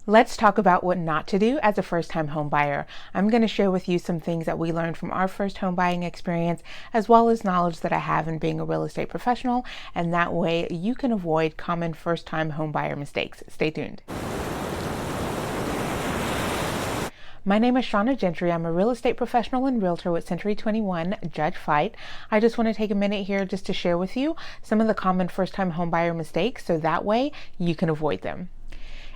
Let's talk about what not to do as a first-time home buyer. I'm going to share with you some things that we learned from our first home buying experience, as well as knowledge that I have in being a real estate professional, and that way you can avoid common first-time home buyer mistakes. Stay tuned. My name is Shanna Gentry. I'm a real estate professional and realtor with Century 21 Judge Fight. I just want to take a minute here just to share with you some of the common first-time home buyer mistakes so that way you can avoid them.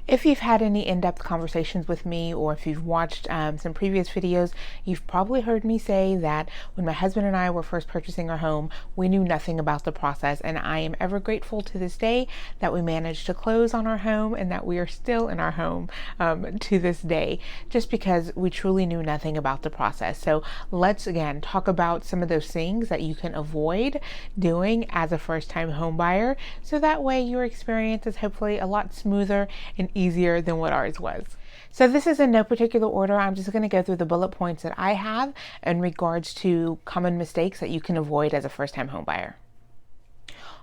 If you've had any in-depth conversations with me, or if you've watched some previous videos, you've probably heard me say that when my husband and I were first purchasing our home, we knew nothing about the process, and I am ever grateful to this day that we managed to close on our home and that we are still in our home to this day, just because we truly knew nothing about the process. So let's again talk about some of those things that you can avoid doing as a first-time home buyer, so that way your experience is hopefully a lot smoother and easier than what ours was. So this is in no particular order. I'm just going to go through the bullet points that I have in regards to common mistakes that you can avoid as a first-time home buyer.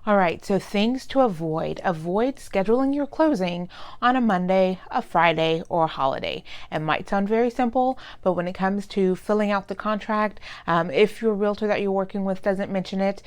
All right, so things to avoid. Avoid scheduling your closing on a Monday, a Friday, or a holiday. It might sound very simple, but when it comes to filling out the contract, if your realtor that you're working with doesn't mention it,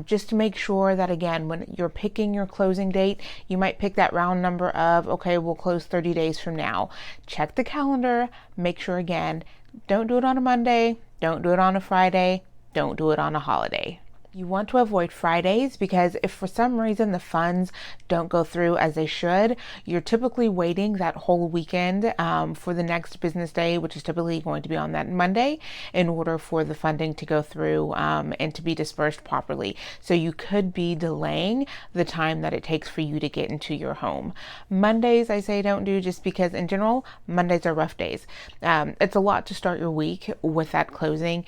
just to make sure that, again, when you're picking your closing date, you might pick that round number of, okay, we'll close 30 days from now. Check the calendar, make sure, again, don't do it on a Monday, don't do it on a Friday, don't do it on a holiday. You want to avoid Fridays because if for some reason the funds don't go through as they should, you're typically waiting that whole weekend for the next business day, which is typically going to be on that Monday, in order for the funding to go through and to be dispersed properly. So you could be delaying the time that it takes for you to get into your home. Mondays, I say don't do, just because in general, Mondays are rough days. It's a lot to start your week with that closing.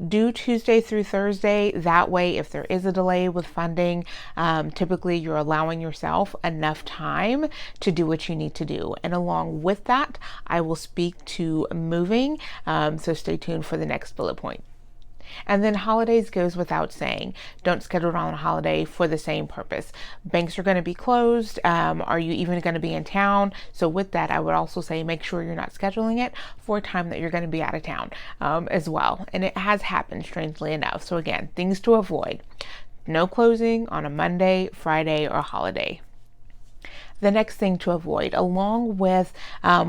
Do Tuesday through Thursday. That way, if there is a delay with funding, typically you're allowing yourself enough time to do what you need to do. And along with that, I will speak to moving. So stay tuned for the next bullet point. And then holidays goes without saying. Don't schedule it on a holiday for the same purpose. Banks are going to be closed. Are you even going to be in town? So with that, I would also say make sure you're not scheduling it for a time that you're going to be out of town as well. And it has happened, strangely enough. So again, things to avoid. No closing on a Monday, Friday, or holiday. The next thing to avoid, along with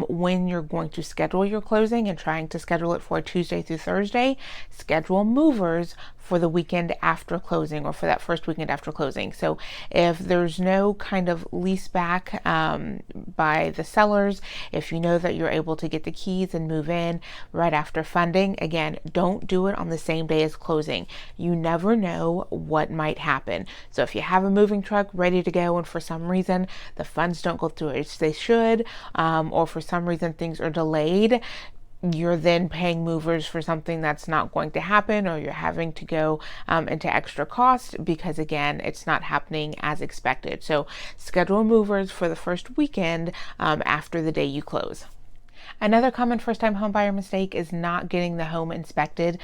when you're going to schedule your closing and trying to schedule it for Tuesday through Thursday, schedule movers for the weekend after closing, or for that first weekend after closing. So if there's no kind of lease back by the sellers, if you know that you're able to get the keys and move in right after funding, again, don't do it on the same day as closing. You never know what might happen. So if you have a moving truck ready to go and for some reason the funds don't go through as they should, or for some reason things are delayed, you're then paying movers for something that's not going to happen, or you're having to go into extra cost because, again, it's not happening as expected. So schedule movers for the first weekend after the day you close. Another common first-time homebuyer mistake is not getting the home inspected.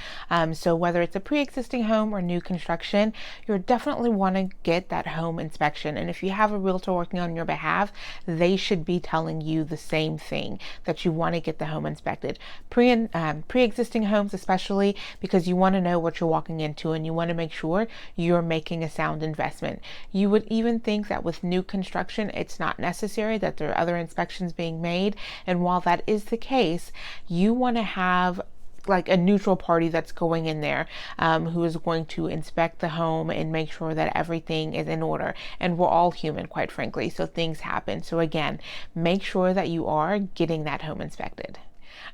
So whether it's a pre-existing home or new construction, you definitely want to get that home inspection. And if you have a realtor working on your behalf, they should be telling you the same thing, that you want to get the home inspected. Pre-existing homes especially, because you want to know what you're walking into and you want to make sure you're making a sound investment. You would even think that with new construction, it's not necessary, that there are other inspections being made. And while that is the case, you want to have like a neutral party that's going in there who is going to inspect the home and make sure that everything is in order. And we're all human, quite frankly, so things happen. So again, make sure that you are getting that home inspected.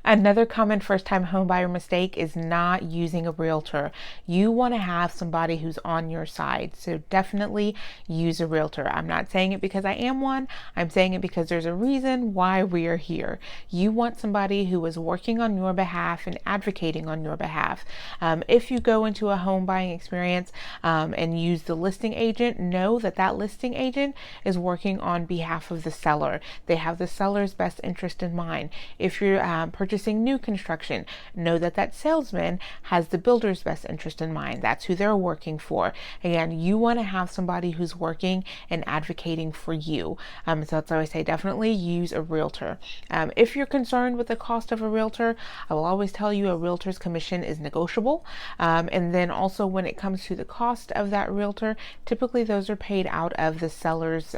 Another common first-time homebuyer mistake is not using a realtor. You want to have somebody who's on your side, so definitely use a realtor. I'm not saying it because I am one. I'm saying it because there's a reason why we are here. You want somebody who is working on your behalf and advocating on your behalf. If you go into a home buying experience and use the listing agent, know that that listing agent is working on behalf of the seller. They have the seller's best interest in mind. If you're purchasing new construction, know that that salesman has the builder's best interest in mind. That's who they're working for. Again, you want to have somebody who's working and advocating for you. So that's why I say definitely use a realtor. If you're concerned with the cost of a realtor, I will always tell you a realtor's commission is negotiable. And then also when it comes to the cost of that realtor, typically those are paid out of the seller's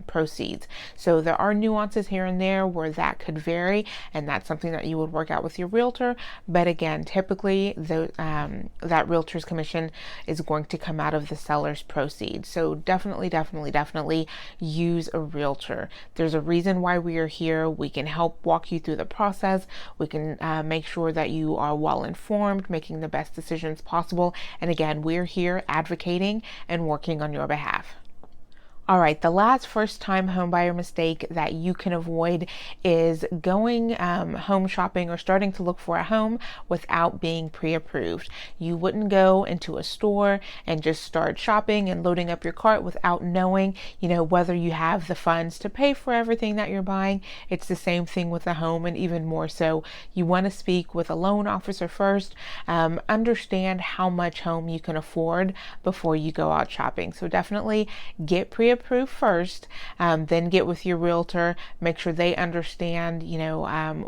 proceeds. So there are nuances here and there where that could vary, and that's something that you would work out with your realtor. But again, typically that realtor's commission is going to come out of the seller's proceeds. So definitely use a realtor. There's a reason why we are here. We can help walk you through the process. We can make sure that you are well informed, making the best decisions possible. And again, we're here advocating and working on your behalf. All right, the last first-time homebuyer mistake that you can avoid is going home shopping or starting to look for a home without being pre-approved. You wouldn't go into a store and just start shopping and loading up your cart without knowing, whether you have the funds to pay for everything that you're buying. It's the same thing with a home, and even more so. You want to speak with a loan officer first, understand how much home you can afford before you go out shopping. So definitely get pre-approved first, then get with your realtor, make sure they understand,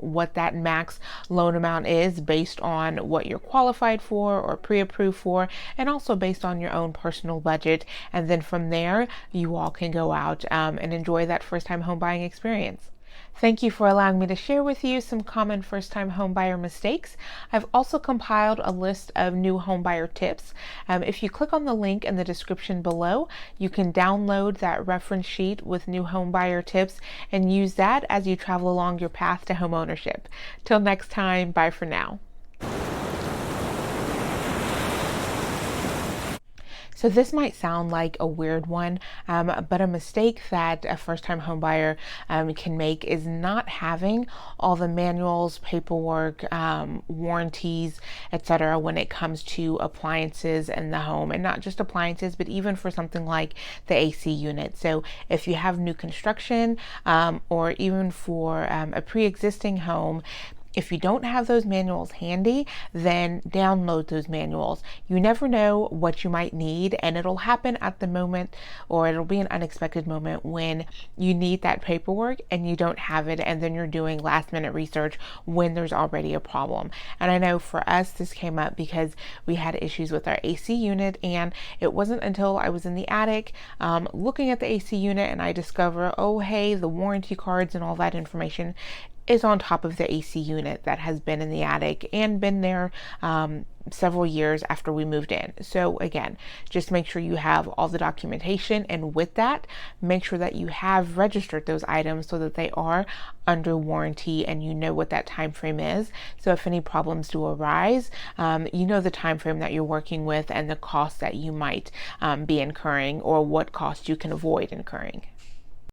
what that max loan amount is based on what you're qualified for or pre-approved for, and also based on your own personal budget. And then from there, you all can go out and enjoy that first-time home buying experience. Thank you for allowing me to share with you some common first-time homebuyer mistakes. I've also compiled a list of new homebuyer tips. If you click on the link in the description below, you can download that reference sheet with new homebuyer tips and use that as you travel along your path to home ownership. Till next time, bye for now. So this might sound like a weird one, but a mistake that a first-time homebuyer can make is not having all the manuals, paperwork, warranties, etc. when it comes to appliances in the home, and not just appliances, but even for something like the AC unit. So if you have new construction or even for a pre-existing home, if you don't have those manuals handy, then download those manuals. You never know what you might need, and it'll happen at the moment, or it'll be an unexpected moment when you need that paperwork and you don't have it, and then you're doing last minute research when there's already a problem. And I know for us, this came up because we had issues with our AC unit, and it wasn't until I was in the attic looking at the AC unit and I discover, oh hey, the warranty cards and all that information is on top of the AC unit that has been in the attic and been there several years after we moved in. So again, just make sure you have all the documentation, and with that, make sure that you have registered those items so that they are under warranty and you know what that time frame is. So if any problems do arise, you know the time frame that you're working with and the costs that you might be incurring, or what costs you can avoid incurring.